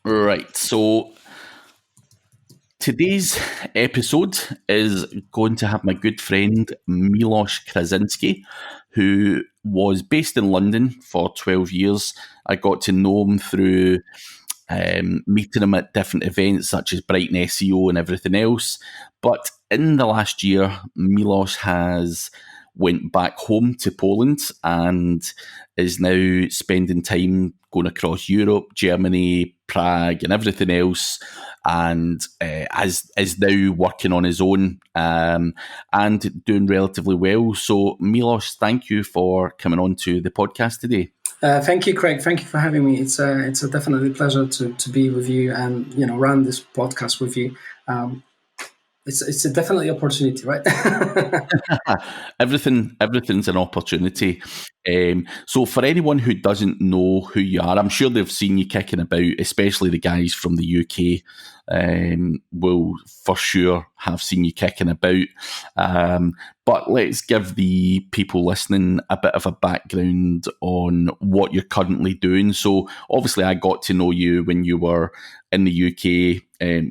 Right. So today's episode is going to have my good friend Milos Krasinski, who was based in London for 12 years. I got to know him through meeting him at different events such as Brighton SEO and everything else. But in the last year, Milos has went back home to Poland and is now spending time going across Europe, Germany, Prague, and everything else. And is now working on his own and doing relatively well. So, Milos, thank you for coming on to the podcast today. Thank you, Craig. Thank you for having me. It's a definitely pleasure to be with you and run this podcast with you. It's a definitely opportunity, right? Everything's an opportunity. So for anyone who doesn't know who you are, I'm sure they've seen you kicking about, especially the guys from the UK. Will for sure have seen you kicking about. But let's give the people listening a bit of a background on what you're currently doing. So obviously I got to know you when you were in the UK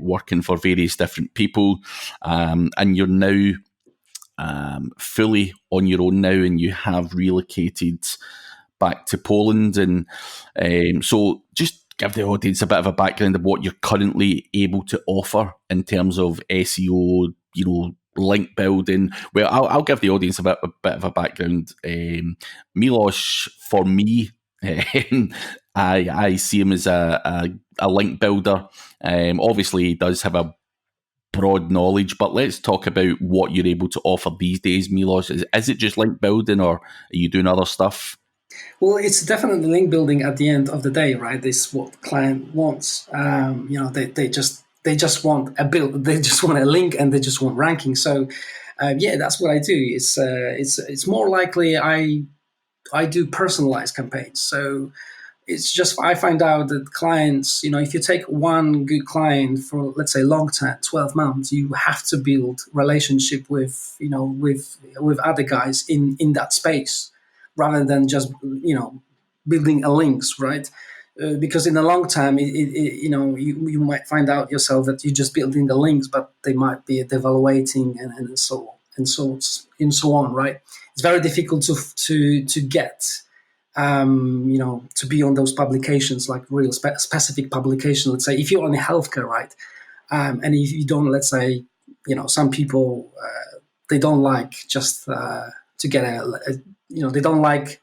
working for various different people, and you're now fully on your own now, and you have relocated back to Poland. And so just give the audience a bit of a background of what you're currently able to offer in terms of SEO, link building. Well, I'll give the audience a bit of a background. Milos, for me, I see him as a link builder. Obviously, he does have a broad knowledge, but let's talk about what you're able to offer these days, Milos. Is it just link building, or are you doing other stuff? Well, it's definitely link building at the end of the day, right? This is what the client wants. They just want a build, they just want a link, and they just want ranking. So, that's what I do. It's more likely I do personalized campaigns. So it's just I find out that clients, if you take one good client for, let's say, long term, 12 months, you have to build relationship with with other guys in that space, rather than just building a links, right? Because in the long term, you might find out yourself that you're just building the links, but they might be devaluating and so on, right? It's very difficult to get to be on those publications, like real specific publication. Let's say if you're on healthcare, right, and if you don't, let's say, some people they don't like just to get they don't like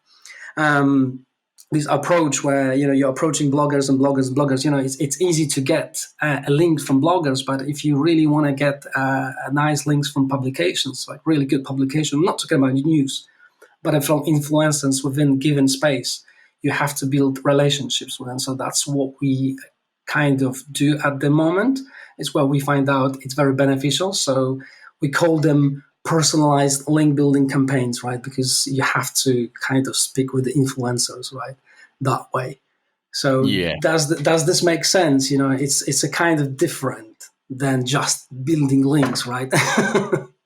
this approach where you're approaching bloggers and bloggers. It's easy to get a link from bloggers, but if you really want to get a nice links from publications, like really good publication, I'm not talking about news, but from influencers within given space, you have to build relationships with them. So that's what we kind of do at the moment. It's where we find out it's very beneficial. So we call them personalized link building campaigns, right? Because you have to kind of speak with the influencers, right? That way. So Yeah. does this make sense? It's a kind of different than just building links, right?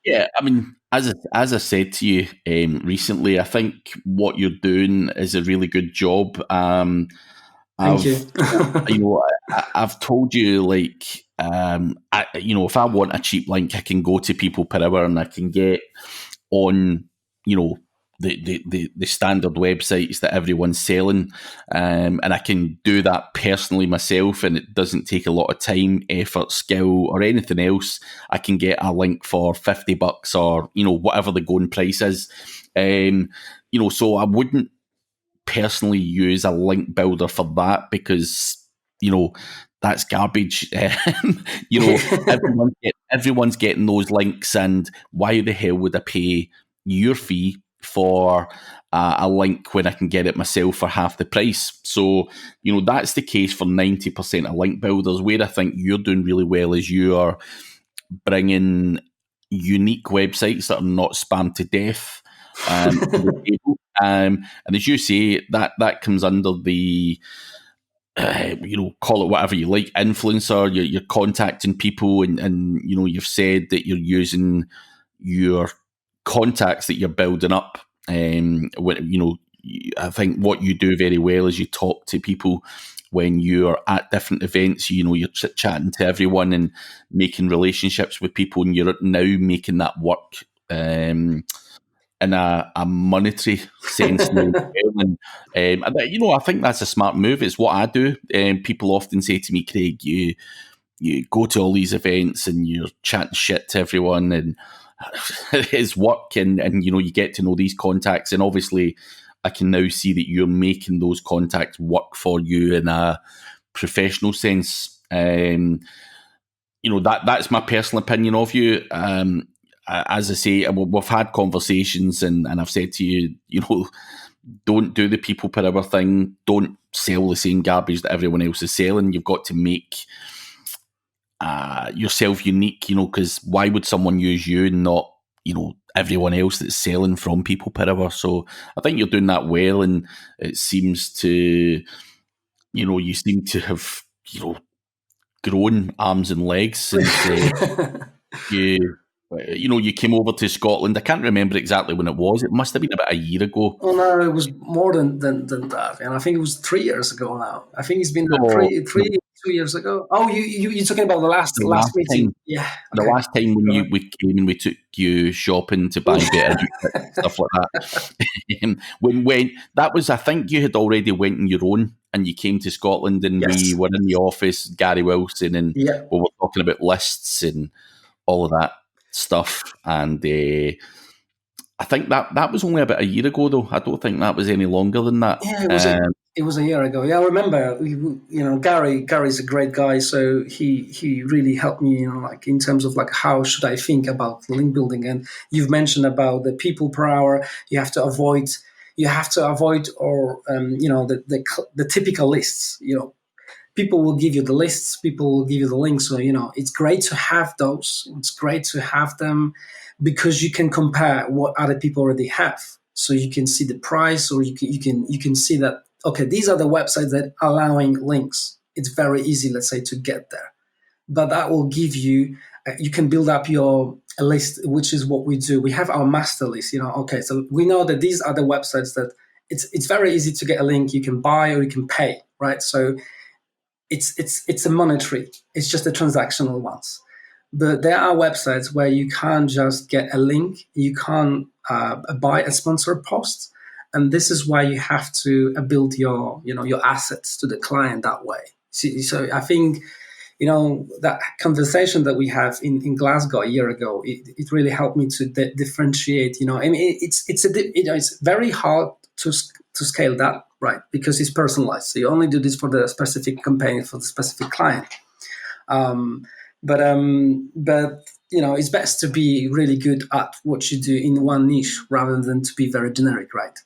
Yeah, I mean, as I said to you recently, I think what you're doing is a really good job. Thank you. I've told you, like, if I want a cheap link, I can go to people per hour and I can get on, the standard websites that everyone's selling, and I can do that personally myself, and it doesn't take a lot of time, effort, skill, or anything else. I can get a link for $50 or whatever the going price is. So I wouldn't personally use a link builder for that, because that's garbage. Everyone's getting those links, and why the hell would I pay your fee for a link when I can get it myself for half the price? So that's the case for 90% of link builders. Where I think you're doing really well is you are bringing unique websites that are not spammed to death to the table. And as you say, that comes under the call it whatever you like, influencer. You're contacting people, and you've said that you're using your contacts that you're building up. I think what you do very well is you talk to people when you're at different events, you're chit-chatting to everyone and making relationships with people, and you're now making that work in a monetary sense now. I think that's a smart move. It's what I do. People often say to me, Craig, you go to all these events and you're chatting shit to everyone, and it's work, and you get to know these contacts, and obviously I can now see that you're making those contacts work for you in a professional sense. That's my personal opinion of you. As I say, we've had conversations, and I've said to you, don't do the people per hour thing. Don't sell the same garbage that everyone else is selling. You've got to make yourself unique, because why would someone use you and not, everyone else that's selling from people per hour? So I think you're doing that well, and it seems to, you seem to have, grown arms and legs since you came over to Scotland. I can't remember exactly when it was. It must have been about a year ago. Oh no, it was more than that, and I think it was 3 years ago now. I think it's been Oh, 2 years ago. Oh, you're talking about the last meeting? time. Yeah, The okay. last time when we came and we took you shopping to buy better outfits, stuff like that. when that was, I think you had already went on your own and you came to Scotland, and we Yes. were in the office, Gary Wilson, and Yeah. we were talking about lists and all of that stuff. And I think that was only about a year ago, though. I don't think that was any longer than that. Yeah, it was a year ago. Yeah, I remember. Gary's a great guy, so he really helped me. Like in terms of like how should I think about link building. And you've mentioned about the people per hour. You have to avoid. Or the typical lists. People will give you the lists, people will give you the links. So, it's great to have those. It's great to have them because you can compare what other people already have. So you can see the price, or you can see that, okay, these are the websites that are allowing links. It's very easy, let's say, to get there. But that will give you, you can build up your a list, which is what we do. We have our master list, okay, so we know that these are the websites that it's very easy to get a link. You can buy or you can pay, right? So it's a monetary. It's just the transactional ones. But there are websites where you can't just get a link. You can't buy a sponsored post, and this is why you have to build your assets to the client that way. So I think that conversation that we have in Glasgow a year ago, it really helped me to differentiate. I mean, it's very hard to scale that, right? Because it's personalized. So you only do this for the specific campaign, for the specific client. But it's best to be really good at what you do in one niche rather than to be very generic, right?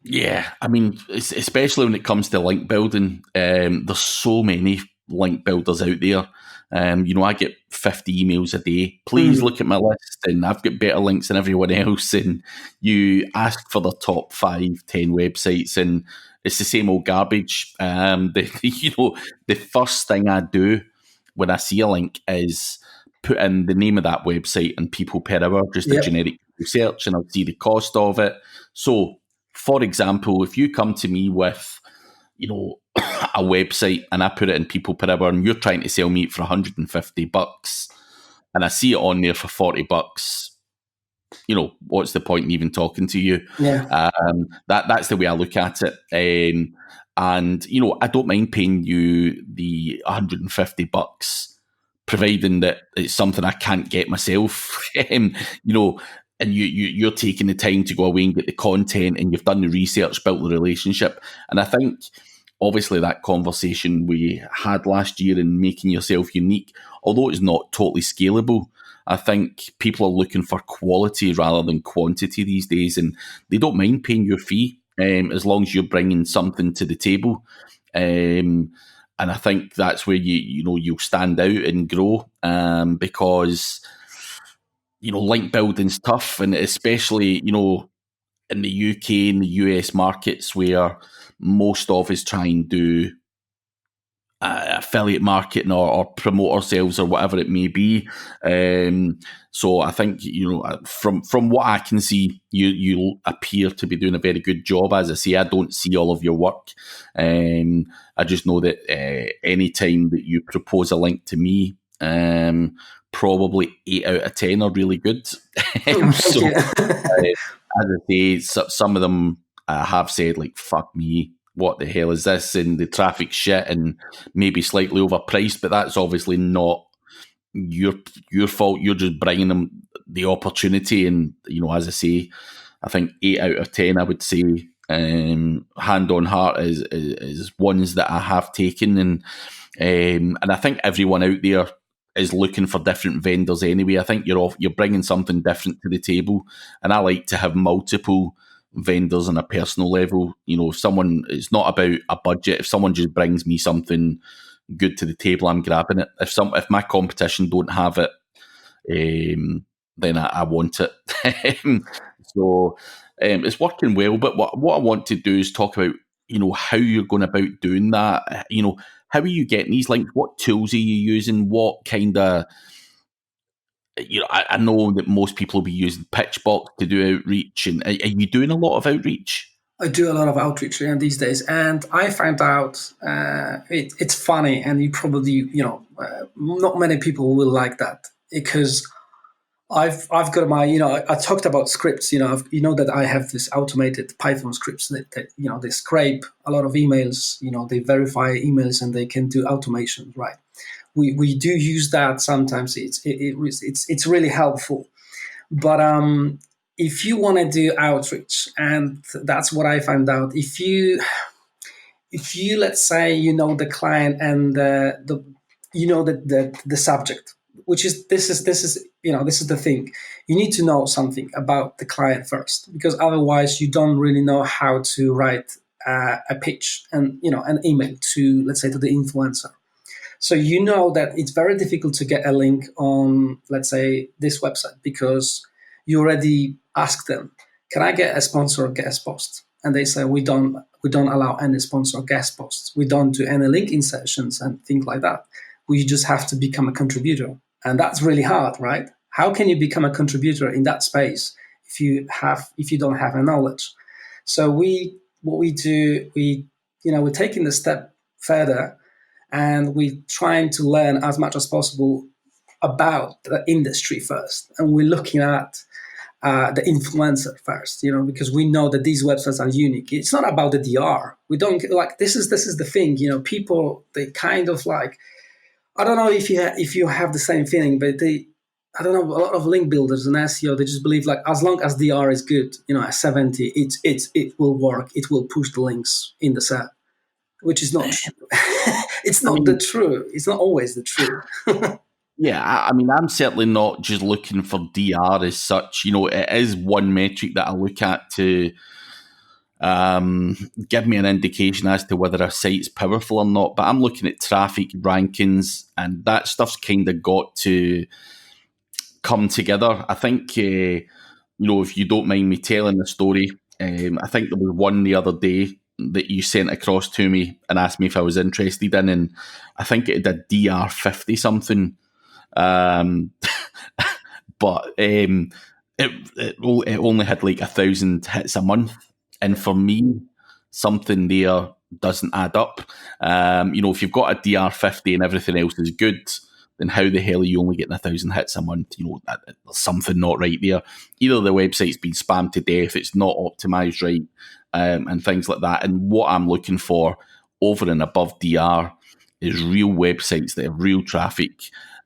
Yeah, I mean, especially when it comes to link building, there's so many link builders out there. I get 50 emails a day. Please look at my list, and I've got better links than everyone else. And you ask for the top 5, 10 websites, and it's the same old garbage. The first thing I do when I see a link is put in the name of that website and people per hour, just a Yep. generic search, and I'll see the cost of it. So, for example, if you come to me with, a website and I put it in people per hour, and you're trying to sell me it for $150, and I see it on there for $40, what's the point in even talking to you? Yeah. That's the way I look at it. And I don't mind paying you the $150, providing that it's something I can't get myself. And you're taking the time to go away and get the content, and you've done the research, built the relationship. And I think obviously that conversation we had last year in making yourself unique, although it's not totally scalable, I think people are looking for quality rather than quantity these days, and they don't mind paying your fee as long as you're bringing something to the table. And I think that's where you'll stand out and grow, because link building's tough, and especially in the UK and the US markets, where most of us try and do affiliate marketing or promote ourselves or whatever it may be. So I think, from what I can see, you appear to be doing a very good job. As I say, I don't see all of your work. I just know that any time that you propose a link to me, probably 8 out of 10 are really good. So, as I say, some of them have said, like, fuck me, what the hell is this? And the traffic's shit and maybe slightly overpriced, but that's obviously not your fault. You're just bringing them the opportunity. And, as I say, I think 8 out of 10, I would say, hand on heart, is ones that I have taken. And I think everyone out there is looking for different vendors anyway. I think you're bringing something different to the table, and I like to have multiple vendors on a personal level. If someone, it's not about a budget. If someone just brings me something good to the table, I'm grabbing it. If my competition don't have it, then I want it. So it's working well. But what I want to do is talk about how you're going about doing that. How are you getting these links? What tools are you using? What kind of, I know that most people will be using Pitchbox to do outreach. And are you doing a lot of outreach? I do a lot of outreach these days, and I found out it's funny, and you probably, not many people will like that, because I've got my, I talked about scripts, that I have this automated Python scripts that they scrape a lot of emails, they verify emails, and they can do automation, right? We do use that sometimes. It's really helpful, but if you want to do outreach, and that's what I found out, if you let's say the client and the subject, which is this is the thing, you need to know something about the client first, because otherwise you don't really know how to write a pitch and an email to, let's say, to the influencer. So that it's very difficult to get a link on, let's say, this website, because you already ask them, can I get a sponsor or guest post? And they say, we don't allow any sponsor or guest posts. We don't do any link insertions and things like that. We just have to become a contributor. And that's really hard, right? How can you become a contributor in that space if you don't have a knowledge? So we're taking the step further, and we're trying to learn as much as possible about the industry first. And we're looking at the influencer first, because we know that these websites are unique. It's not about the DR. We don't like, this is the thing, people, they kind of like, I don't know if you have the same feeling, but I don't know, a lot of link builders and SEO, they just believe, like, as long as DR is good, at 70, it will work. It will push the links in the SERP, which is not, it's not the truth. It's not always the truth. Yeah, I'm certainly not just looking for DR as such. It is one metric that I look at to give me an indication as to whether a site's powerful or not. But I'm looking at traffic rankings, and that stuff's kind of got to come together. I think, if you don't mind me telling the story, I think there was one the other day that you sent across to me and asked me if I was interested in, and I think it had a DR 50 something. But it only had like 1,000 hits a month, and for me, something there doesn't add up. If you've got a DR 50 and everything else is good, then how the hell are you only getting 1,000 hits a month? There's something not right there. Either the website's been spammed to death, it's not optimized right, and things like that. And what I'm looking for over and above DR is real websites that have real traffic.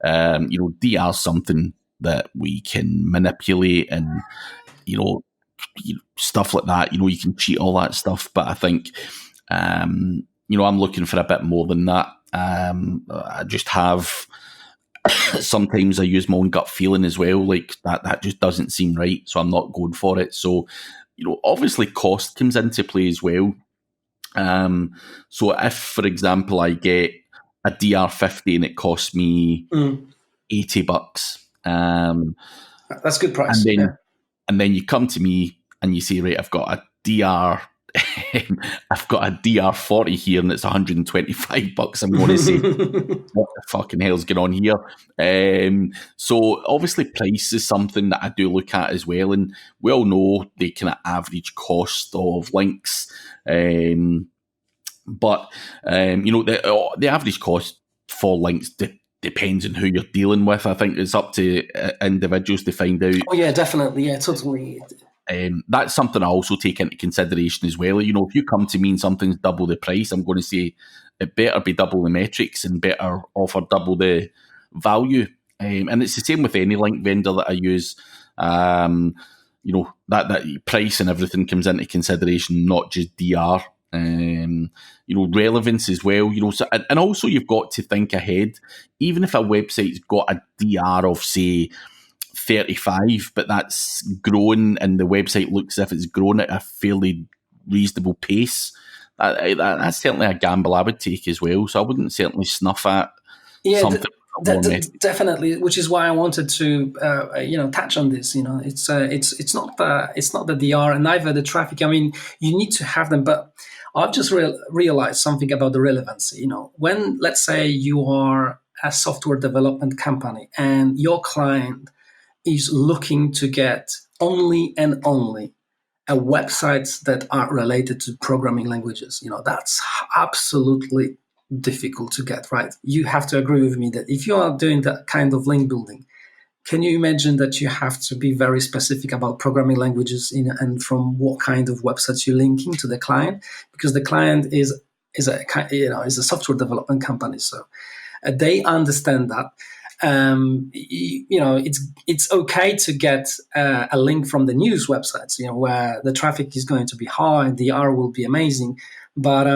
DR is something that we can manipulate, and stuff like that. You can cheat, all that stuff. But I think I'm looking for a bit more than that. I just have sometimes I use my own gut feeling as well. Like that just doesn't seem right, so I'm not going for it. So obviously cost comes into play as well. So if, for example, I get a DR 50 and it costs me $80, that's a good price. And then you come to me and you say, right, I've got a DR I've got a DR40 here and it's $125. I'm going to say, what the fucking hell's going on here? So obviously price is something that I do look at as well, and we all know the kind of average cost of links. But the average cost for links depends on who you're dealing with. I think it's up to individuals to find out. Oh yeah, definitely, yeah, totally. That's something I also take into consideration as well. You know, if you come to me and something's double the price, I'm going to say it better be double the metrics and better offer double the value. And it's the same with any link vendor that I use. That price and everything comes into consideration, not just DR. Relevance as well. And also you've got to think ahead. Even if a website's got a DR of say 35, but that's grown and the website looks as if it's grown at a fairly reasonable pace, that's certainly a gamble I would take as well. So I wouldn't certainly snuff at something. Definitely, which is why I wanted to, touch on this. It's not the DR and neither the traffic. I mean, you need to have them, but I've just realized something about the relevancy. When, let's say, you are a software development company and your client is looking to get only and only websites that are related to programming languages, that's absolutely difficult to get, right? You have to agree with me that if you are doing that kind of link building, can you imagine that you have to be very specific about programming languages and from what kind of websites you're linking to the client? Because the client is a software development company, so they understand that. It's okay to get a link from the news websites, where the traffic is going to be high, the R will be amazing, but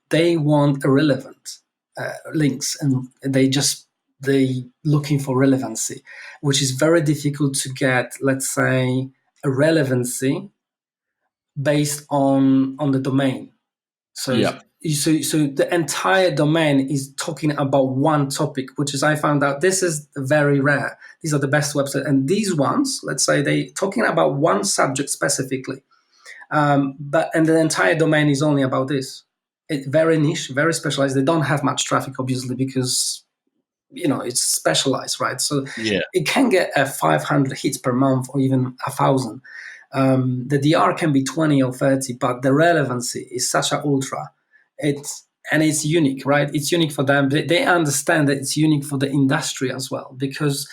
they want irrelevant links, and they looking for relevancy, which is very difficult to get. Let's say a relevancy based on the domain. So yeah. So the entire domain is talking about one topic, which is, I found out, this is very rare. These are the best websites. And these ones, let's say they talking about one subject specifically, and the entire domain is only about this. It's very niche, very specialized. They don't have much traffic, obviously, because, it's specialized, right? So yeah. It can get 500 hits per month or even 1,000. The DR can be 20 or 30, but the relevancy is such an ultra. It's unique, right? It's unique for them. They understand that it's unique for the industry as well. Because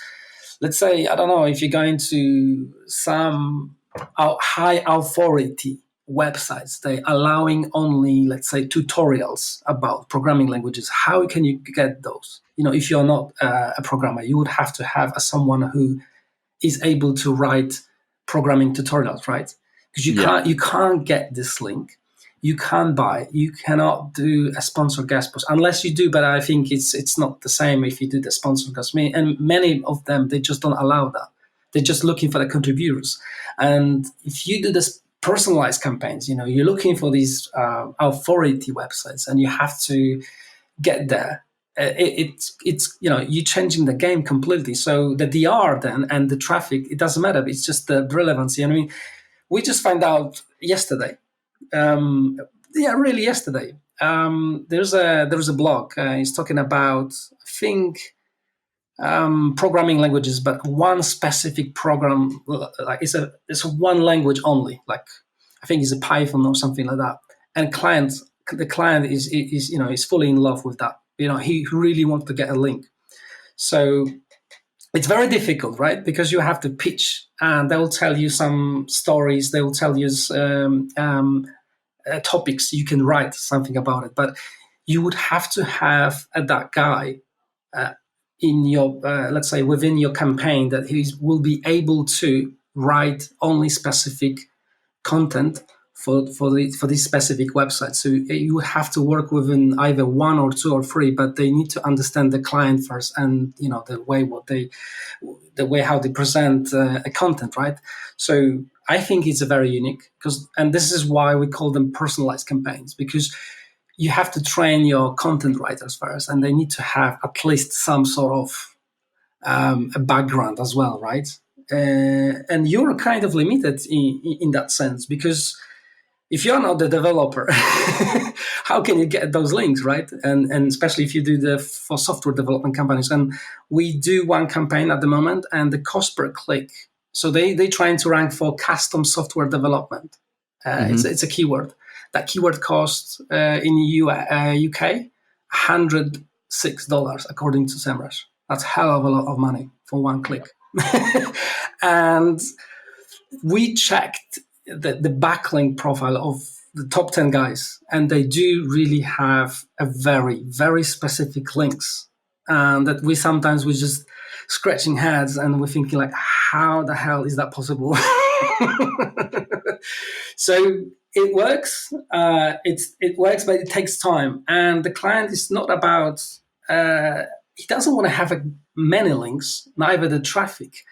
let's say, I don't know, if you're going to some high authority websites, they allowing only, let's say, tutorials about programming languages. How can you get those? If you're not a programmer, you would have to have someone who is able to write programming tutorials, right? Because you can't get this link. You can't buy. You cannot do a sponsored guest post unless you do. But I think it's not the same if you do the sponsored guest. And many of them, they just don't allow that. They're just looking for the contributors. And if you do this personalized campaigns, you're looking for these authority websites, and you have to get there. It's you're changing the game completely. So the DR then and the traffic, it doesn't matter. It's just the relevancy. I mean, we just found out yesterday. Really yesterday. There was a blog. He's talking about, I think, programming languages, but one specific program. Like it's one language only. Like I think it's a Python or something like that. And the client is fully in love with that. He really wants to get a link. So it's very difficult, right? Because you have to pitch, and they will tell you some stories. They will tell you topics. You can write something about it, but you would have to have that guy in your, let's say, within your campaign that he will be able to write only specific content for these specific websites. So you have to work within either one or two or three, but they need to understand the client first, and the way how they present a content, right? So I think it's a very unique, and this is why we call them personalized campaigns, because you have to train your content writers first, and they need to have at least some sort of a background as well, right? And you're kind of limited in that sense, because if you're not the developer, how can you get those links, right? And especially if you do for software development companies. And we do one campaign at the moment, and the cost per click. So they trying to rank for custom software development. It's a keyword. That keyword costs in UK $106 according to SEMrush. That's a hell of a lot of money for one click. And we checked the backlink profile of the top 10 guys, and they do really have a very, very specific links. That we sometimes we're just scratching heads and we're thinking like, how the hell is that possible? So it works. It works, but it takes time. And the client is not about. He doesn't want to have many links, neither the traffic.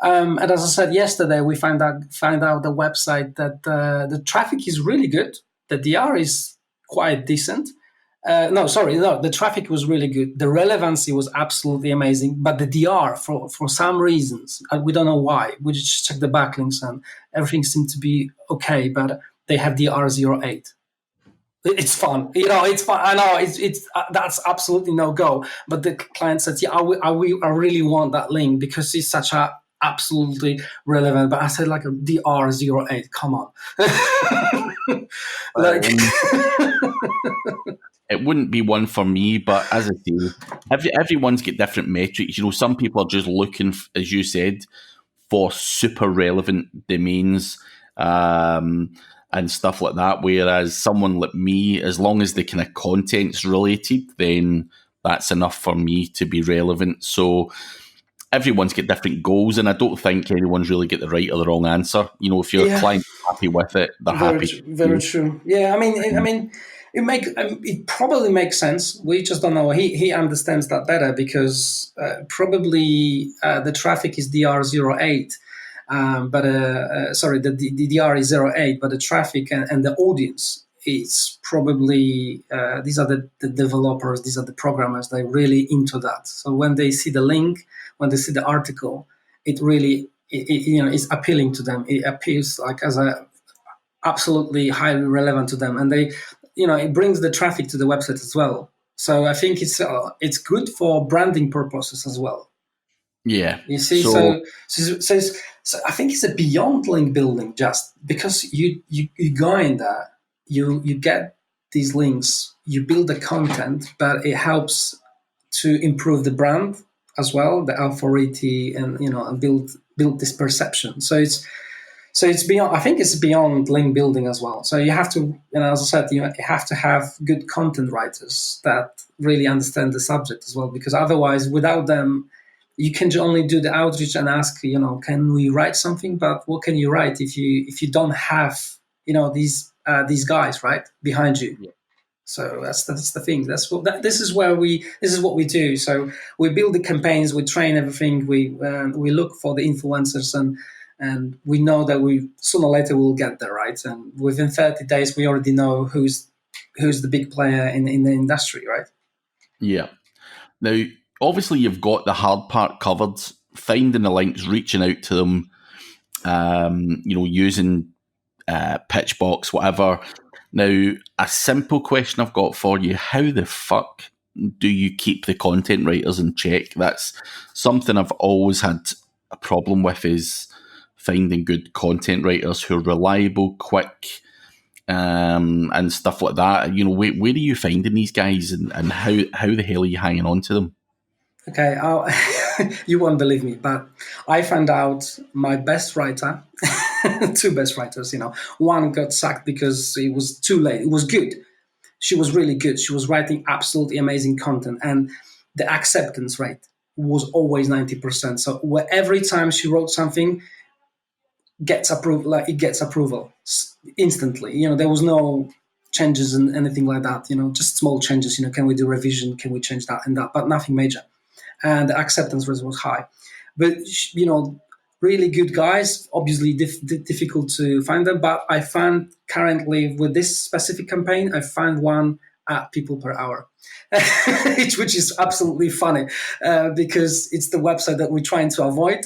And as I said yesterday, we found out the website that the traffic is really good. The DR is quite decent. The traffic was really good. The relevancy was absolutely amazing. But the DR, for some reasons, we don't know why. We just checked the backlinks and everything seemed to be okay. But they have DR08. It's fun, it's fun. I know it's that's absolutely no go. But the client said, "Yeah, I really want that link because it's such a absolutely relevant." But I said like a DR08. Come on, like. It wouldn't be one for me, but as I say, everyone's got different metrics. Some people are just looking, as you said, for super relevant domains and stuff like that. Whereas someone like me, as long as the kind of content's related, then that's enough for me to be relevant. So everyone's got different goals, and I don't think anyone's really get the right or the wrong answer. If your client's happy with it, they're happy. Very true. Yeah, I mean, it probably makes sense. We just don't know. He understands that better because probably the traffic is DR08, the DR is 08, but the traffic and the audience is probably these are the developers, these are the programmers. They're really into that. So when they see the link, when they see the article, it really is appealing to them. It appears like as a absolutely highly relevant to them, and they. It brings the traffic to the website as well. So I think it's good for branding purposes as well. Yeah. You see, so I think it's a beyond link building, just because you go in there, you get these links, you build the content, but it helps to improve the brand as well, the authority, and and build this perception. So it's beyond. I think it's beyond link building as well. So you have to, as I said, you have to have good content writers that really understand the subject as well. Because otherwise, without them, you can only do the outreach and ask, can we write something? But what can you write if you don't have, these guys right behind you? Yeah. So that's the thing. This is what we do. So we build the campaigns, we train everything, we look for the influencers and we know that we sooner or later we'll get there, right? And within 30 days, we already know who's the big player in the industry, right? Yeah. Now, obviously, you've got the hard part covered, finding the links, reaching out to them, using Pitchbox, whatever. Now, a simple question I've got for you: how the fuck do you keep the content writers in check? That's something I've always had a problem with, is finding good content writers who are reliable, quick, and stuff like that. Where are you finding these guys, and how the hell are you hanging on to them? Okay, you won't believe me, but I found out my best writer, two best writers, one got sacked because it was too late. It was good. She was really good. She was writing absolutely amazing content, and the acceptance rate was always 90%. So every time she wrote something, gets approval instantly. There was no changes and anything like that. Just small changes. Can we do revision? Can we change that and that? But nothing major. And the acceptance rate was high. But really good guys. Obviously, difficult to find them. But I found currently with this specific campaign, I found one at people per hour, which is absolutely funny because it's the website that we're trying to avoid.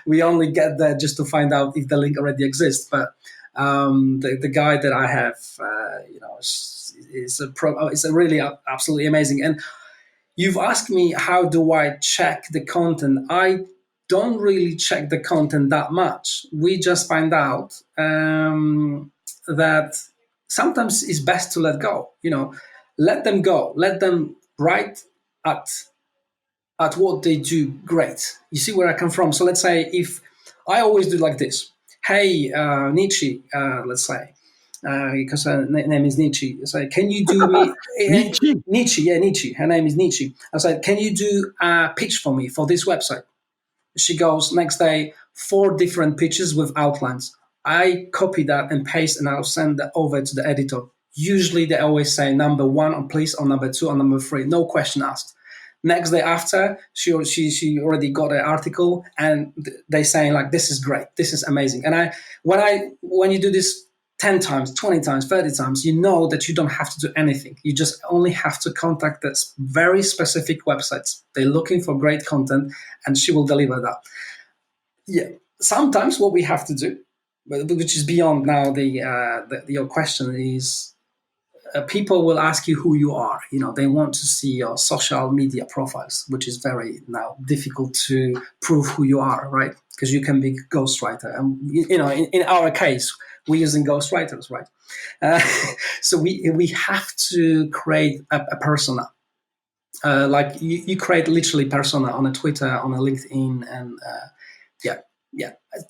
We only get there just to find out if the link already exists. But The guy that I have, is a really absolutely amazing. And you've asked me how do I check the content. I don't really check the content that much. We just find out that sometimes it's best to let go. Let them go. Let them write at what they do great. You see where I come from. So let's say if I always do like this. Hey, Nietzsche, let's say, because her name is Nietzsche. I say, can you do me Nietzsche? Nietzsche? Yeah, Nietzsche. Her name is Nietzsche. I said, can you do a pitch for me for this website? She goes next day, 4 different pitches with outlines. I copy that and paste, and I'll send that over to the editor. Usually, they always say number 1 on please, or number 2 or number 3. No question asked. Next day after, she already got an article, and they saying like, this is great, this is amazing. And when you do this 10 times, 20 times, 30 times, you know that you don't have to do anything. You just only have to contact this very specific websites. They're looking for great content, and she will deliver that. Yeah. Sometimes what we have to do, which is beyond now your question, is people will ask you who you are. They want to see your social media profiles, which is very now difficult to prove who you are, right? Because you can be a ghostwriter. And, in our case, we're using ghostwriters, right? So we have to create a persona. Like you create literally persona on a Twitter, on a LinkedIn, and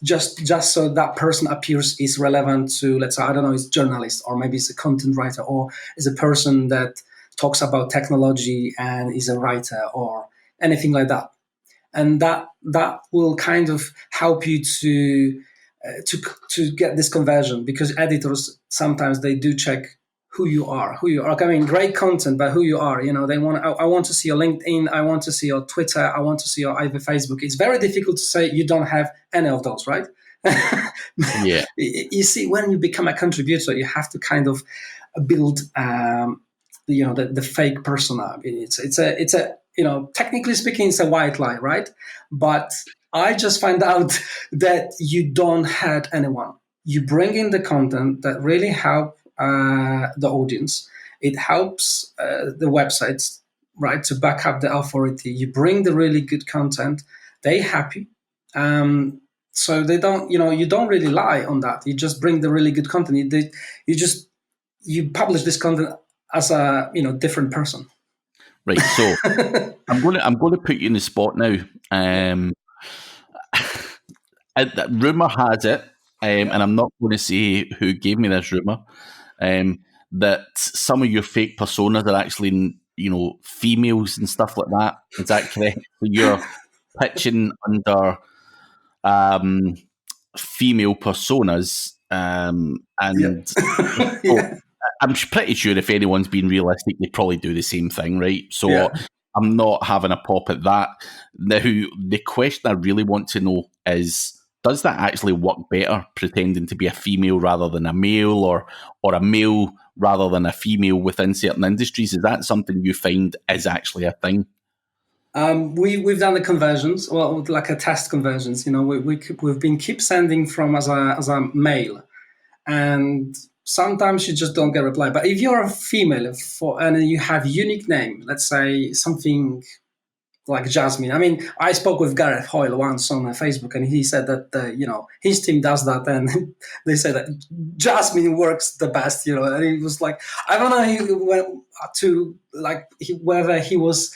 just so that person appears is relevant to, let's say, I don't know, it's a journalist, or maybe it's a content writer, or is a person that talks about technology and is a writer, or anything like that. And that will kind of help you to get this conversion, because editors sometimes they do check who you are. I mean, great content, but who you are. I want to see your LinkedIn, I want to see your Twitter, I want to see your either Facebook. It's very difficult to say you don't have any of those, right? Yeah. You see, when you become a contributor, you have to kind of build, the fake persona. It's a technically speaking, it's a white lie, right? But I just find out that you don't hurt anyone. You bring in the content that really help the audience. It helps the websites, right, to back up the authority. You bring the really good content, they happy. So they don't, you don't really lie on that. You just bring the really good content. You publish this content as a different person. Right. So I'm going to put you in the spot now. Rumor has it, and I'm not going to say who gave me this rumor, that some of your fake personas are actually, females and stuff like that. Is that correct? So you're pitching under female personas, and Yeah. I'm pretty sure if anyone's being realistic, they probably do the same thing, right? So I'm not having a pop at that. Now, the question I really want to know is, does that actually work better, pretending to be a female rather than a male, or a male rather than a female within certain industries? Is that something you find is actually a thing? We've done the conversions, well, like a test conversions. We've been keep sending from as a male, and sometimes you just don't get a reply. But if you're a female and you have unique name, let's say something like Jasmine. I mean, I spoke with Gareth Hoyle once on Facebook, and he said that his team does that, and they said that Jasmine works the best. And he was like, I don't know whether he was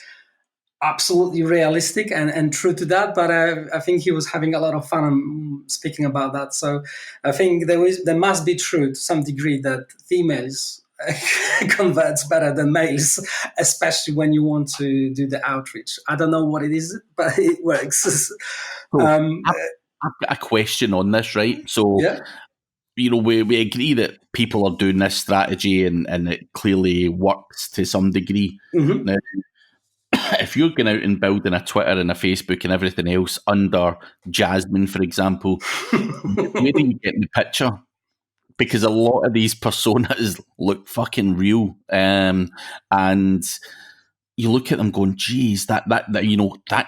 absolutely realistic and true to that, but I think he was having a lot of fun speaking about that. So I think there must be true to some degree that females converts better than males, especially when you want to do the outreach. I don't know what it is, but it works. I've got a question on this, right? So, we agree that people are doing this strategy and it clearly works to some degree. Mm-hmm. Now, if you're going out and building a Twitter and a Facebook and everything else under Jasmine, for example, where do you get the picture? Because a lot of these personas look fucking real, and you look at them going, geez, that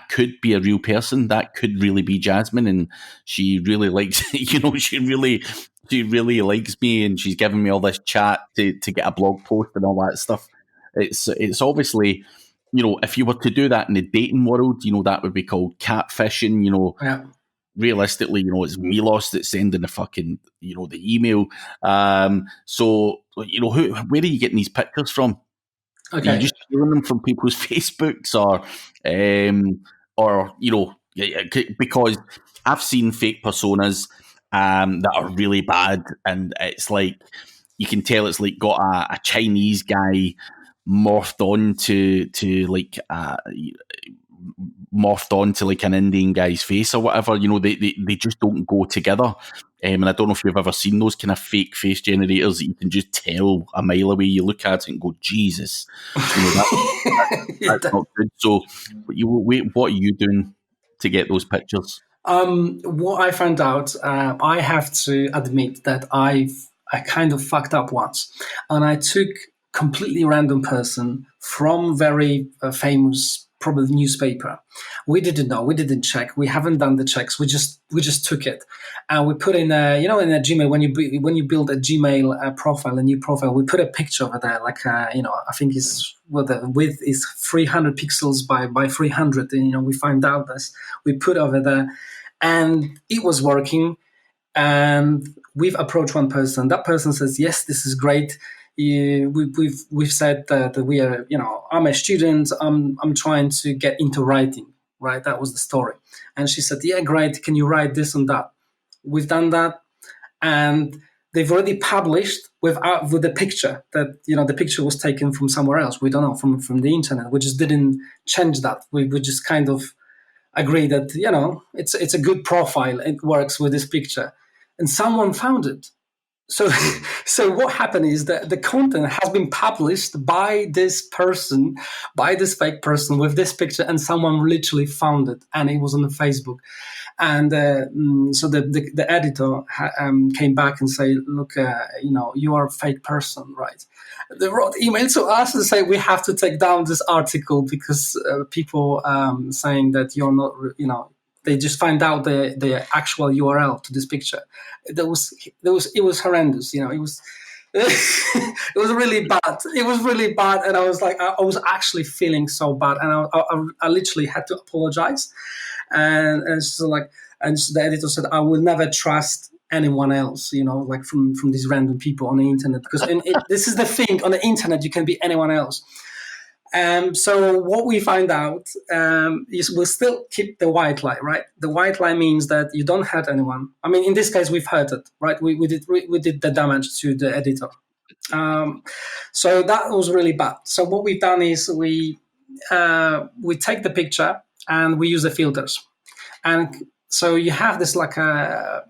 could be a real person. That could really be Jasmine, and she really likes, she really she really likes me and she's giving me all this chat to get a blog post and all that stuff. It's obviously, if you were to do that in the dating world, that would be called catfishing. Yeah. Realistically, it's Milos that's sending the fucking, the email. So, where are you getting these pictures from? Okay. Are you just stealing them from people's Facebooks because I've seen fake personas that are really bad, and it's like you can tell it's like got a Chinese guy morphed on to like morphed onto like an Indian guy's face or whatever. They just don't go together. And I don't know if you've ever seen those kind of fake face generators that you can just tell a mile away. You look at it and go, Jesus, that's not good. So, what are you doing to get those pictures? What I found out, I have to admit that I kind of fucked up once, and I took completely random person from very famous probably newspaper. We didn't know, we didn't check, we haven't done the checks. We just took it, and we put in a in a Gmail when you build a Gmail profile, a new profile, we put a picture over there, like I think the width is 300 pixels by 300. And, we find out this, we put over there, and it was working. And we've approached one person. That person says, "Yes, this is great. We've said that we are, I'm a student. I'm trying to get into writing, right? That was the story." And she said, "Yeah, great. Can you write this and that?" We've done that, and they've already published with the picture that the picture was taken from somewhere else. We don't know, from the internet. We just didn't change that. We just kind of agree that it's a good profile. It works with this picture, and someone found it. So, so what happened is that the content has been published by this person, by this fake person with this picture, and someone literally found it, and it was on the Facebook. And so the editor came back and say, "Look, you are a fake person, right?" They wrote email to us and say we have to take down this article because people saying that you're not, they just find out the actual URL to this picture. It was horrendous. It was it was really bad. It was really bad, and I was like, I was actually feeling so bad, and I literally had to apologize. And so the editor said, "I will never trust anyone else, like from these random people on the internet, because this is the thing, on the internet you can be anyone else." So what we find out is we'll still keep the white lie, right? The white lie means that you don't hurt anyone. I mean, in this case, we've hurt it, right? We did the damage to the editor. So that was really bad. So what we've done is we take the picture and we use the filters. And so you have this like a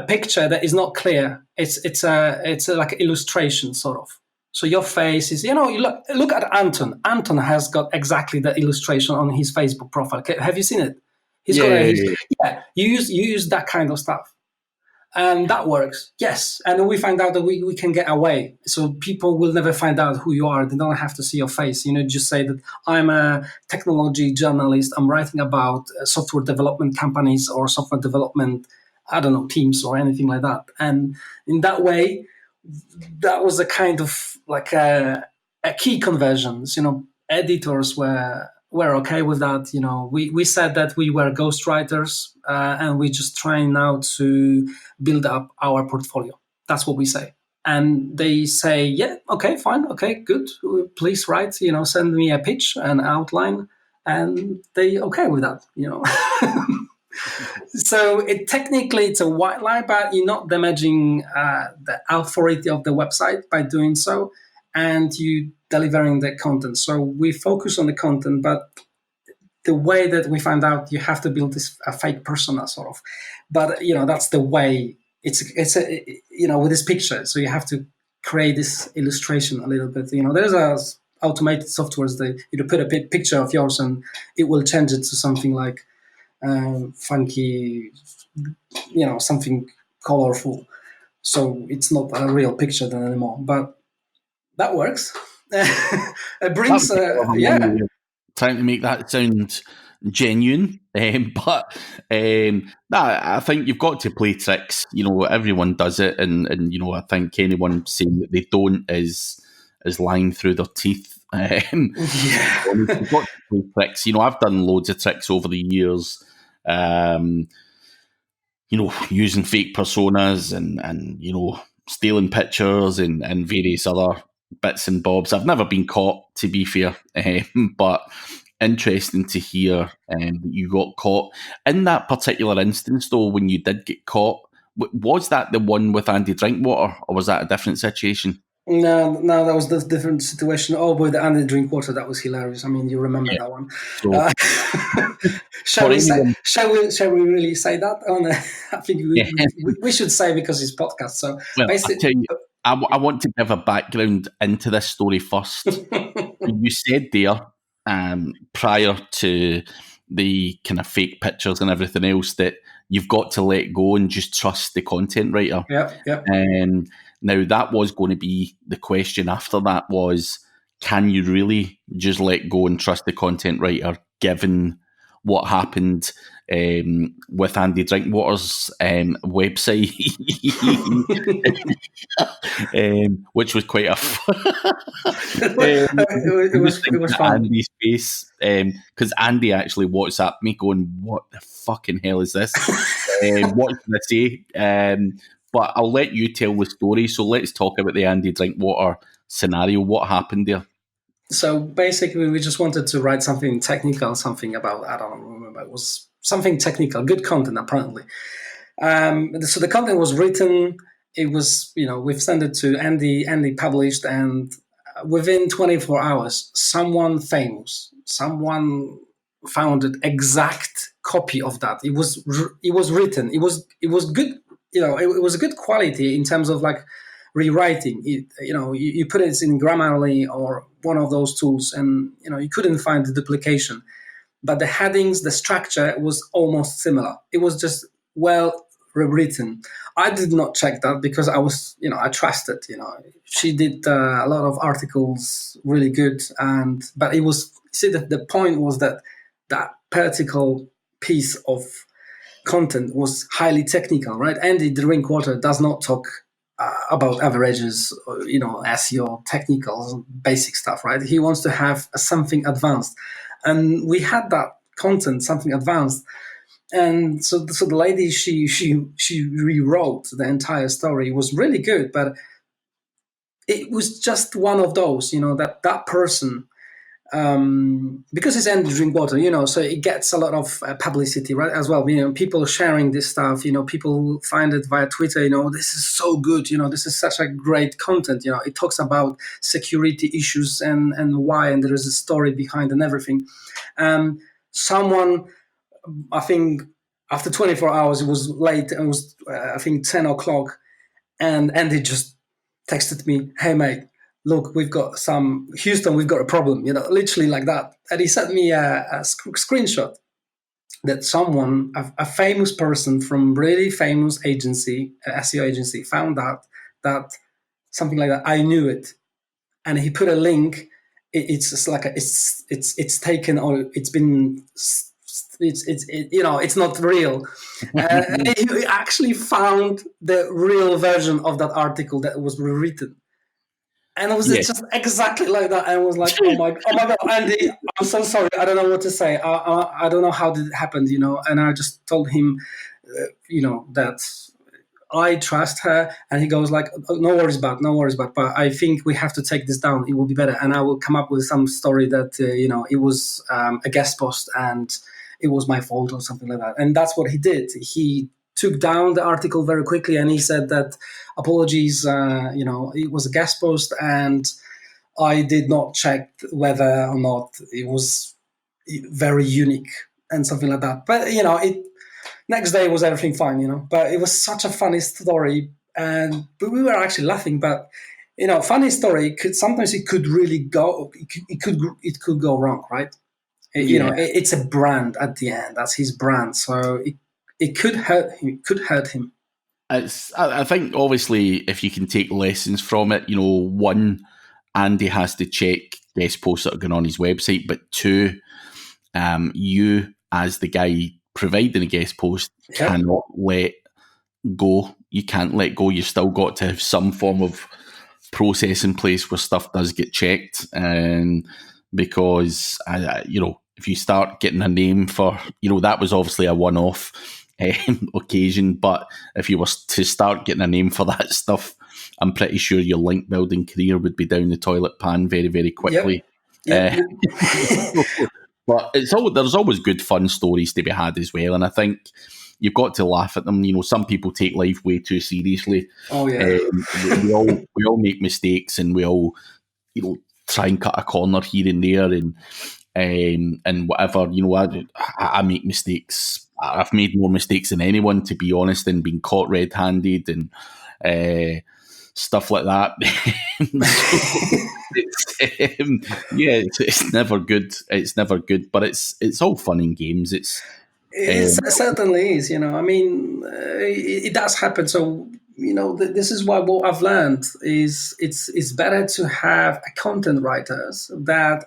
picture that is not clear. It's like an illustration sort of. So your face is, you look at Anton. Anton has got exactly the illustration on his Facebook profile. Have you seen it? You use that kind of stuff. And that works, yes. And we find out that we can get away. So people will never find out who you are. They don't have to see your face. Just say that I'm a technology journalist. I'm writing about software development companies or software development, I don't know, teams or anything like that. And in that way, that was a kind of like a key conversions. Editors were okay with that. We said that we were ghostwriters and we just trying now to build up our portfolio. That's what we say. And they say, yeah, okay, fine, okay, good. Please write, send me a pitch, an outline, and they okay with that, So technically it's a white lie, but you're not damaging the authority of the website by doing so, and you delivering the content. So we focus on the content, but the way that we find out, you have to build a fake persona sort of. But that's the way. It's with this picture. So you have to create this illustration a little bit. There's a automated softwares that you put a picture of yours and it will change it to something like funky, something colorful. So it's not a real picture then anymore. But that works. It brings, Trying to make that sound genuine. I think you've got to play tricks. Everyone does it, and I think anyone saying that they don't is lying through their teeth. Yeah. You've got to play tricks. I've done loads of tricks over the years. Using fake personas and stealing pictures and various other bits and bobs. I've never been caught, to be fair, but interesting to hear that you got caught. In that particular instance, though, when you did get caught, was that the one with Andy Drinkwater, or was that a different situation? No, that was the different situation. Oh boy, the Andy Drinkwater, that was hilarious. I mean, you remember that one. So, Shall we really say that? I think we should say because it's podcast. So well, basically, I'll tell you, I want to give a background into this story first. You said there, prior to the kind of fake pictures and everything else, that you've got to let go and just trust the content writer. Yeah. Now, that was going to be the question after that was, can you really just let go and trust the content writer given what happened with Andy Drinkwater's website, which was quite a it was fun. Andy's face, because Andy actually WhatsApped me going, "What the fucking hell is this? What can I say?" But I'll let you tell the story. So let's talk about the Andy Drinkwater scenario. What happened there? So basically, we just wanted to write something technical, something about, I don't remember, it was something technical, good content apparently. So the content was written, it was, we've sent it to Andy published, and within 24 hours, someone famous, someone found an exact copy of that. It was written, it was good, it was a good quality in terms of like rewriting it. You put it in Grammarly or one of those tools, and you couldn't find the duplication, but the headings, the structure was almost similar. It was just well rewritten. I did not check that because I was, I trusted. She did a lot of articles really good, but it was, the point was that particular piece of content was highly technical, right? Andy Drinkwater does not talk about averages, SEO, technical, basic stuff, right? He wants to have something advanced. And we had that content, something advanced. And so the lady, she rewrote the entire story. It was really good, but it was just one of those, that person, because it's Andy Drinkwater, so it gets a lot of publicity, right, as well. People sharing this stuff, people find it via Twitter, this is so good, this is such a great content, it talks about security issues and why, and there is a story behind and everything. Someone, I think after 24 hours, it was late, and it was, I think, 10 o'clock, and Andy just texted me, "Hey, mate, look, we've got Houston, we've got a problem," literally like that. And he sent me a screenshot that someone, a famous person from really famous agency, SEO agency, found out that something like that. I knew it. And he put a link. It's just like, it's taken, or it's been, it's not real. And he actually found the real version of that article that was rewritten. And it was just exactly like that. And I was like, oh my God, Andy, I'm so sorry. I don't know what to say. I don't know how it happened, And I just told him, that I trust her. And he goes like, no worries about, but I think we have to take this down. It will be better. And I will come up with some story that, it was a guest post and it was my fault or something like that. And that's what he did. He took down the article very quickly, and he said that apologies, it was a guest post, and I did not check whether or not it was very unique and something like that. But next day was everything fine, But it was such a funny story, and we were actually laughing. But funny story sometimes it could really go. It could go wrong, right? It's a brand at the end. That's his brand, so it could hurt him. I think, obviously, if you can take lessons from it, one, Andy has to check guest posts that are going on his website, but two, you, as the guy providing a guest post, Yep. cannot let go. You can't let go. You've still got to have some form of process in place where stuff does get checked. Because, if you start getting a name for, that was obviously a one-off occasion, but if you were to start getting a name for that stuff, I'm pretty sure your link building career would be down the toilet pan very, very quickly. Yep. But there's always good fun stories to be had as well, and I think you've got to laugh at them. Some people take life way too seriously. Oh yeah. We all make mistakes, and we all try and cut a corner here and there, and whatever. I make mistakes. I've made more mistakes than anyone, to be honest, and been caught red-handed and stuff like that. It's never good. It's never good, but it's all fun and games. It certainly is. I mean, it does happen. So this is why what I've learned is it's better to have content writers that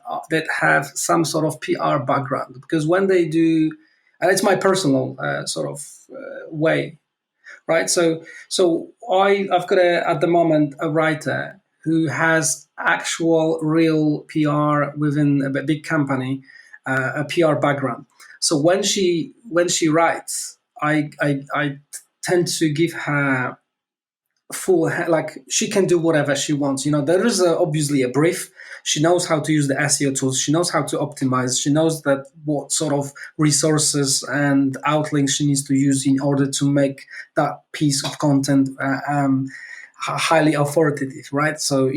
have some sort of PR background, because when they do, and it's my personal sort of way, right? So I've got at the moment a writer who has actual real PR within a big company, a PR background. So when she writes, I tend to give her full, like, she can do whatever she wants. There is obviously a brief. She knows how to use the SEO tools. She knows how to optimize. She knows that what sort of resources and outlinks she needs to use in order to make that piece of content highly authoritative, right? So,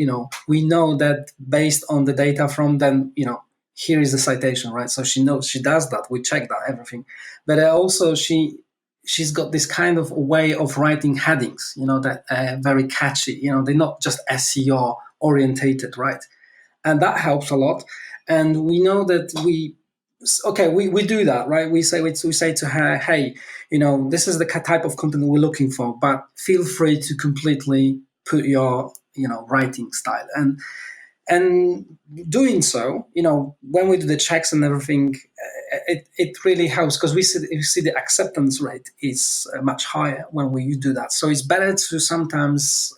we know that based on the data from them, here is the citation, right? So she knows, she does that. We check that, everything. But also she's got this kind of way of writing headings, that very catchy. They're not just SEO orientated, right? And that helps a lot. And we know that we do that, right? We say to her, hey, this is the type of content we're looking for, but feel free to completely put your, writing style. And doing so, when we do the checks and everything, it really helps, because we see the acceptance rate is much higher when we do that. So it's better to sometimes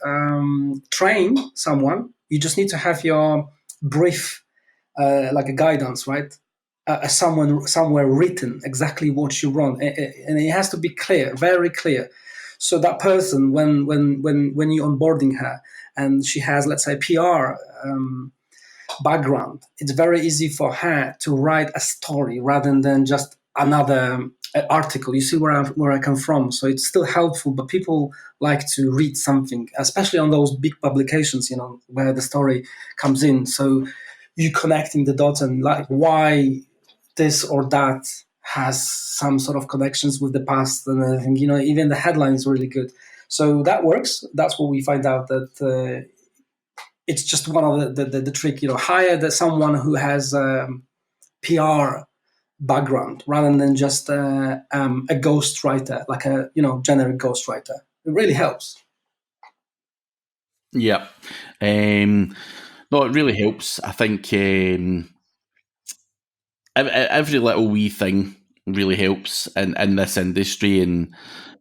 train someone. You just need to have your brief, like a guidance, right? Somewhere written exactly what you want, and it has to be clear, very clear. So that person, when you're onboarding her, and she has, let's say, PR background, it's very easy for her to write a story rather than just another article. You see where I come from. So it's still helpful, but people like to read something, especially on those big publications, where the story comes in. So you connecting the dots and like why this or that has some sort of connections with the past and everything. Even the headline is really good. So that works. That's what we find out, that it's just one of the trick. Hire someone who has PR background rather than just a ghostwriter, like a generic ghostwriter. It really helps. Yeah. No, it really helps. I think every little wee thing really helps in this industry, and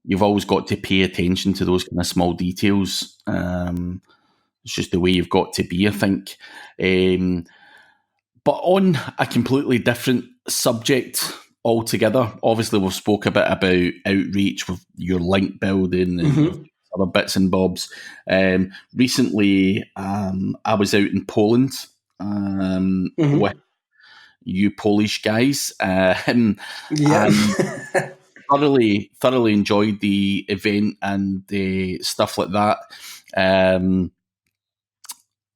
you've always got to pay attention to those kind of small details. It's just the way you've got to be, I think. But on a completely different subject altogether, obviously we've spoke a bit about outreach with your link building and other bits and bobs. Recently, I was out in Poland with you Polish guys, and thoroughly enjoyed the event and the stuff like that.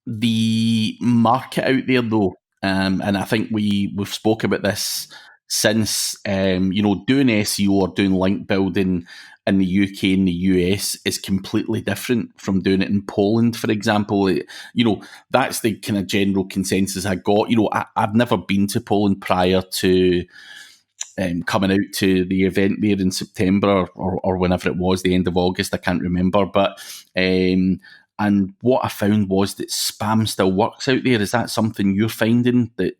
The market out there, though, and I think we've spoke about this since, doing SEO or doing link building in the UK and the US is completely different from doing it in Poland, for example. That's the kind of general consensus I got. I've never been to Poland prior to coming out to the event there in September or whenever it was, the end of August, I can't remember. But and what I found was that spam still works out there. Is that something you're finding, that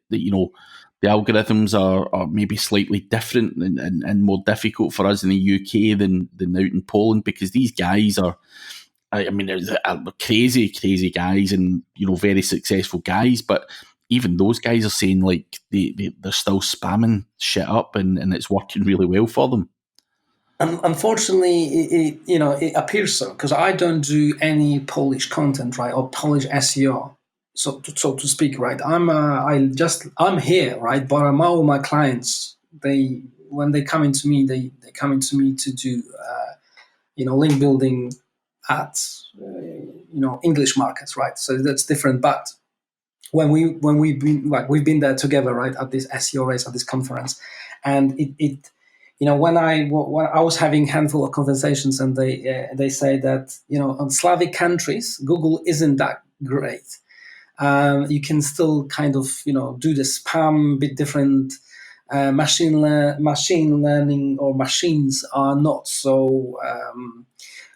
the algorithms are maybe slightly different and more difficult for us in the UK than out in Poland, because these guys are, I mean, they're crazy guys, and very successful guys. But even those guys are saying like they're still spamming shit up, and it's working really well for them. Unfortunately, it appears so, because I don't do any Polish content, right, or Polish SEO, so to speak, right. I'm here, right, but all my clients, when they come into me, they come into me to do link building at English markets, right. So that's different. But when we've been there together, right, at this SEO race, at this conference, and it when I was having a handful of conversations, and they say that on Slavic countries, Google isn't that great. You can still kind of do the spam, bit different. Machine learning or machines are not so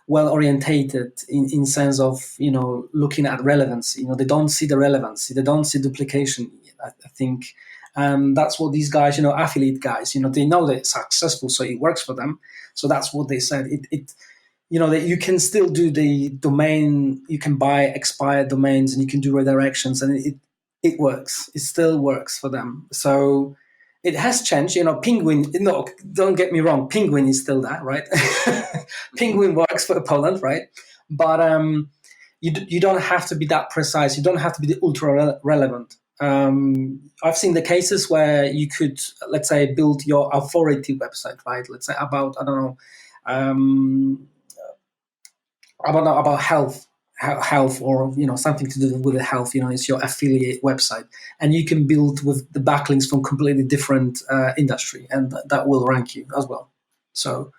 well orientated in sense of looking at relevancy. They don't see the relevancy, they don't see duplication. I think that's what these guys, affiliate guys, they know they're successful, so it works for them. So that's what they said. That you can still do the domain, you can buy expired domains, and you can do redirections, and it works. It still works for them. So it has changed. Penguin, no, don't get me wrong, Penguin is still that, right? Penguin works for Poland, right? But you don't have to be that precise. You don't have to be the ultra relevant. I've seen the cases where you could, let's say, build your authority website, right? Let's say about, I don't know, about health, or something to do with the health. It's your affiliate website, and you can build with the backlinks from completely different industry, and that will rank you as well. So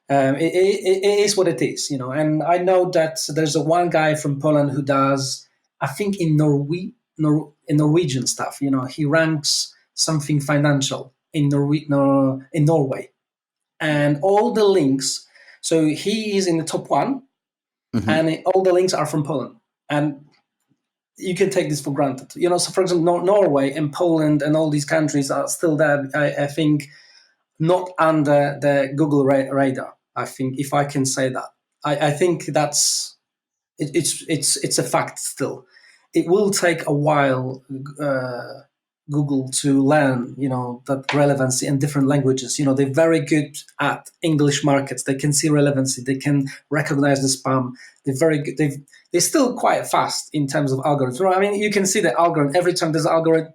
it is what it is, And I know that there's one guy from Poland who does, I think, in Norwegian stuff. He ranks something financial in Norway, and all the links. So he is in the top one. Mm-hmm. And all the links are from Poland, and you can take this for granted. So for example, Norway and Poland and all these countries are still there. I think not under the Google radar. I think, if I can say that, I think that's it's a fact still. It will take a while. Google to learn, that relevancy in different languages. They're very good at English markets. They can see relevancy. They can recognize the spam. They're very good. They're still quite fast in terms of algorithms. I mean, you can see the algorithm every time there's an algorithm.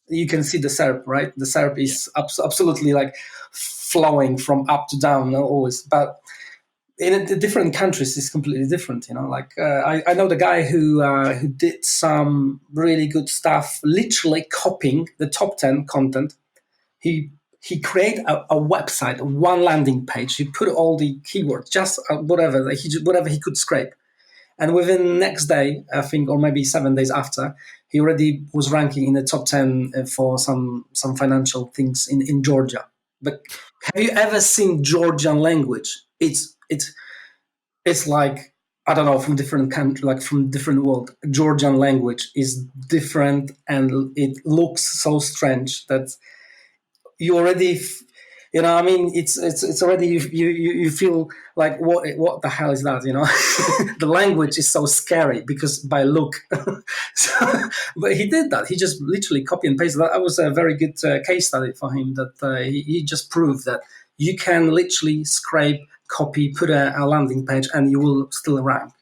You can see the SERP, right? The SERP is absolutely like flowing from up to down always, but in the different countries is completely different. I know the guy who did some really good stuff, literally copying the top 10 content. He created a website, one landing page. He put all the keywords, just whatever he could scrape, and within the next day, I think, or maybe 7 days after, he already was ranking in the top 10 for some financial things in Georgia. But have you ever seen Georgian language? It's like, I don't know, from different country, like from different world. Georgian language is different, and it looks so strange that you already, I mean, it's already you feel like what the hell is that? The language is so scary because by look. But he did that. He just literally copy and paste. That was a very good case study for him. That he just proved that you can literally scrape, copy, put a landing page, and you will still rank.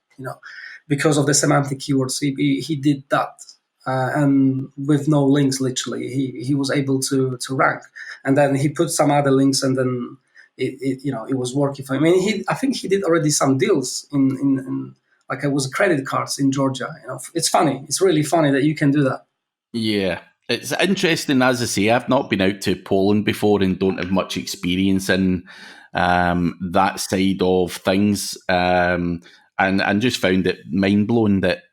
Because of the semantic keywords. He did that. And with no links, literally, he was able to rank, and then he put some other links, and then it was working for him. I mean, I think he did already some deals in like it was credit cards in Georgia. It's funny. It's really funny that you can do that. Yeah, it's interesting. As I say, I've not been out to Poland before and don't have much experience in that side of things. And just found it mind-blowing that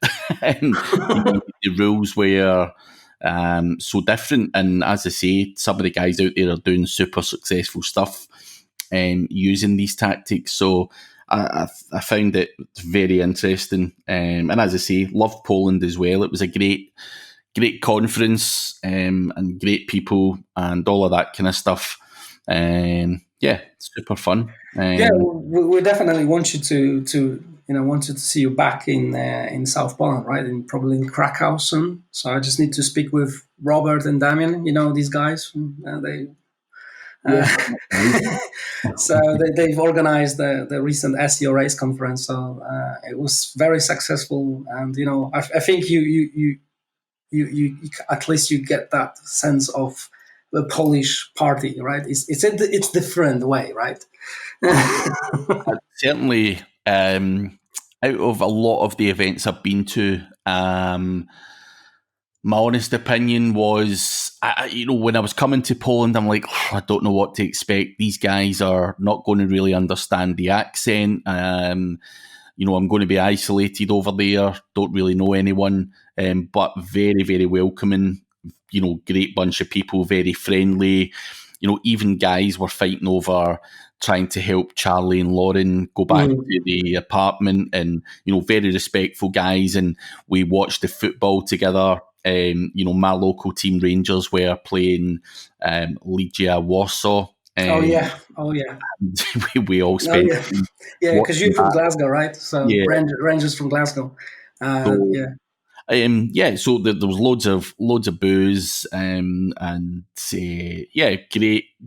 the rules were so different. And as I say, some of the guys out there are doing super successful stuff using these tactics. So I found it very interesting. And as I say, loved Poland as well. It was a great great conference, and great people and all of that kind of stuff. Yeah, super fun. Yeah, we definitely want you to wanted to see you back in South Poland, right? In probably in Krakow soon. So I just need to speak with Robert and Damien. You know these guys. They Yeah. so they've organized the recent SEO race conference. So it was very successful, and I think you at least you get that sense of the Polish party, right? It's different way, right? Certainly, out of a lot of the events I've been to, my honest opinion was, when I was coming to Poland, I'm like, I don't know what to expect. These guys are not going to really understand the accent. I'm going to be isolated over there. Don't really know anyone, but very, very welcoming. Great bunch of people, very friendly. Even guys were fighting over trying to help Charlie and Lauren go back to the apartment, and very respectful guys. And we watched the football together. My local team Rangers were playing Legia Warsaw. Oh yeah. we all spent. Yeah, because you're from Glasgow, right? So Yeah. Rangers from Glasgow. Yeah. So there was loads of booze, and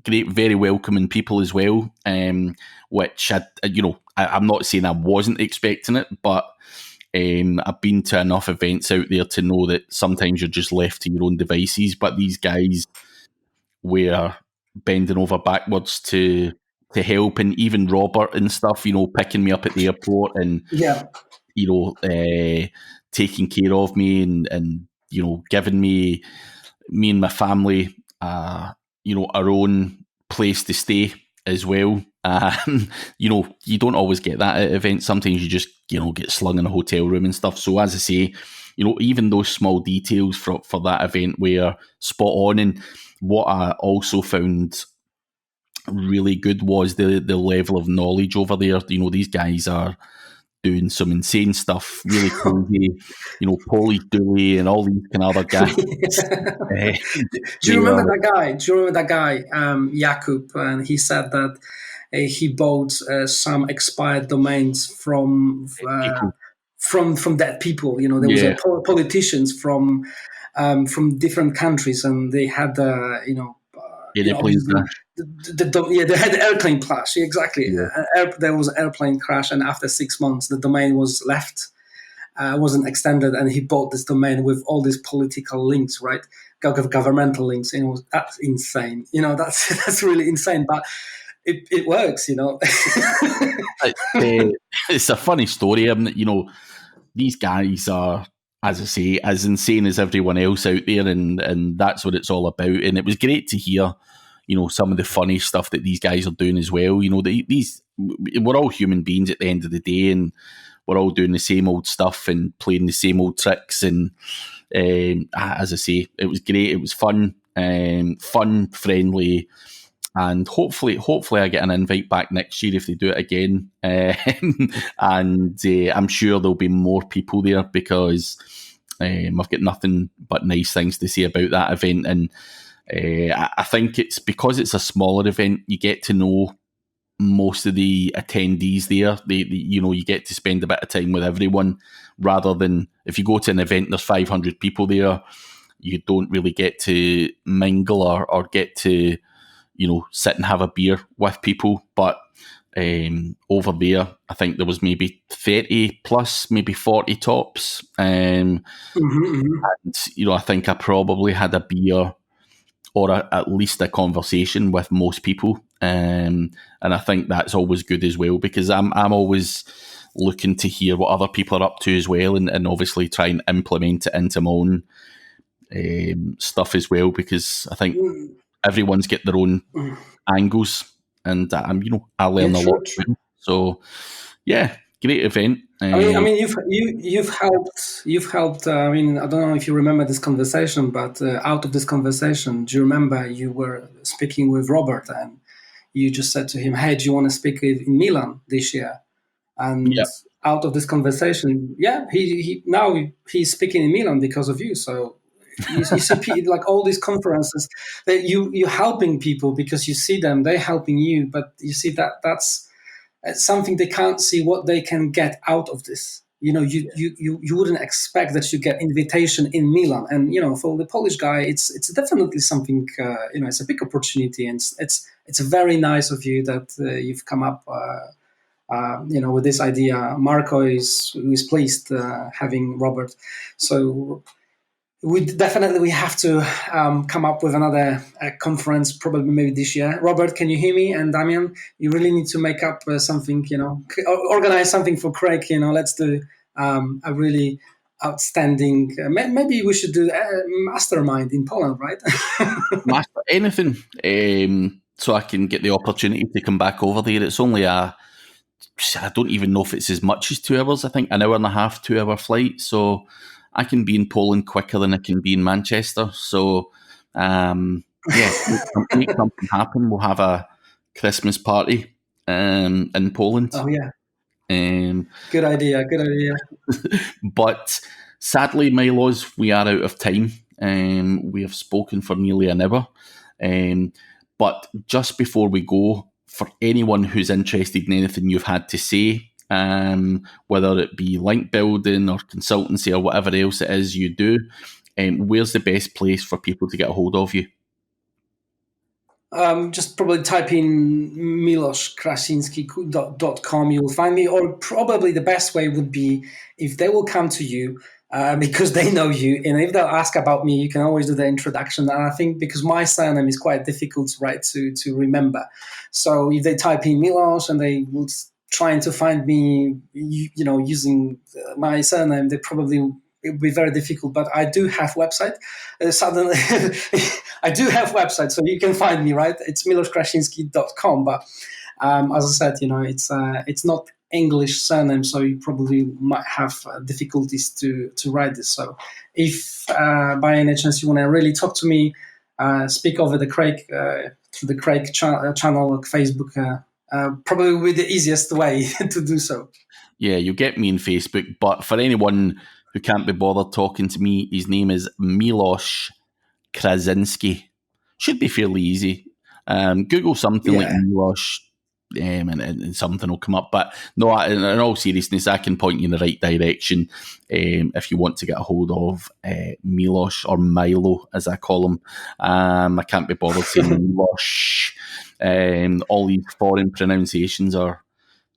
great, very welcoming people as well. Which I'm not saying I wasn't expecting it, but I've been to enough events out there to know that sometimes you're just left to your own devices. But these guys were bending over backwards to help, and even Robert and stuff, picking me up at the airport and taking care of me, and giving me and my family, our own place to stay as well. You don't always get that at events. Sometimes you just, get slung in a hotel room and stuff. So as I say, even those small details for that event were spot on. And what I also found really good was the level of knowledge over there. These guys are doing some insane stuff, really crazy, Polish Dooley and all these kind of other guys. Do you remember that guy? Jakub? And he said that he bought some expired domains from dead people. There was politicians from different countries, and they had they had the airplane crash. Exactly. Yeah. There was an airplane crash, and after 6 months, the domain was left, wasn't extended, and he bought this domain with all these political links, right? Governmental links. That's insane. That's really insane, but it works. It's a funny story. These guys are, as I say, as insane as everyone else out there, and that's what it's all about. And it was great to hear, some of the funny stuff that these guys are doing as well. We're all human beings at the end of the day, and we're all doing the same old stuff and playing the same old tricks. And as I say, it was great. It was fun, friendly. And hopefully I get an invite back next year if they do it again. And I'm sure there'll be more people there, because I've got nothing but nice things to say about that event. And I think it's because it's a smaller event, you get to know most of the attendees there. You get to spend a bit of time with everyone, rather than if you go to an event, there's 500 people there, you don't really get to mingle or get to sit and have a beer with people. But over there, I think there was maybe 30 plus, maybe 40 tops. And, I think I probably had a beer or at least a conversation with most people. And I think that's always good as well, because I'm always looking to hear what other people are up to as well, and obviously try and implement it into my own stuff as well, because I think everyone's got their own angles, and I learn a lot. So yeah, great event. You've helped. I don't know if you remember this conversation, but out of this conversation, do you remember you were speaking with Robert, and you just said to him, "Hey, do you want to speak in Milan this year?" And out of this conversation, he's speaking in Milan because of you. So You see like all these conferences that you're helping people because you see them, they're helping you, but you see that's something they can't see what they can get out of this. You wouldn't expect that you get invitation in Milan, and for the Polish guy, it's definitely something. It's a big opportunity, and it's very nice of you that you've come up. With this idea, Marco is pleased having Robert. So we have to come up with another conference, probably maybe this year. Robert, can you hear me? And Damian, you really need to make up something, organize something for Craig. Let's do a really outstanding. Maybe we should do a mastermind in Poland, right? Master anything, so I can get the opportunity to come back over there. It's only I don't even know if it's as much as 2 hours. I think an hour and a half, 2 hour flight. So I can be in Poland quicker than I can be in Manchester. So make something happen. We'll have a Christmas party in Poland. Oh yeah. Good idea. But sadly, Milos, we are out of time. We have spoken for nearly an hour. But just before we go, for anyone who's interested in anything you've had to say, whether it be link building or consultancy or whatever else it is you do, where's the best place for people to get a hold of you? Just probably type in miloskrasinski.com, you will find me, or probably the best way would be if they will come to you because they know you, and if they'll ask about me, you can always do the introduction. And I think because my surname is quite difficult, right, to remember, so if they type in Milos and they will trying to find me, using my surname, they probably it would be very difficult. But I do have website. Suddenly, I do have website, so you can find me, right? It's miloskrasinski.com. But as I said, it's not English surname, so you probably might have difficulties to write this. So if by any chance you want to really talk to me, speak over the Craig through the Craig channel, Facebook. Probably will be the easiest way to do so. Yeah, you get me on Facebook, but for anyone who can't be bothered talking to me, his name is Milos Krasinski. Should be fairly easy. Google something like Milos, and something will come up. But no, in all seriousness, I can point you in the right direction if you want to get a hold of Milos, or Milo, as I call him. I can't be bothered saying Milos. All these foreign pronunciations are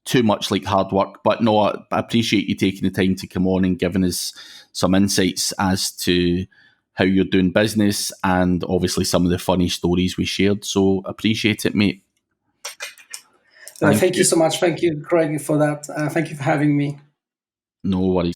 too much like hard work. But no, I appreciate you taking the time to come on and giving us some insights as to how you're doing business, and obviously some of the funny stories we shared. So appreciate it, mate. Thank you so much. Thank you, Craig, for that. Thank you for having me. No worries.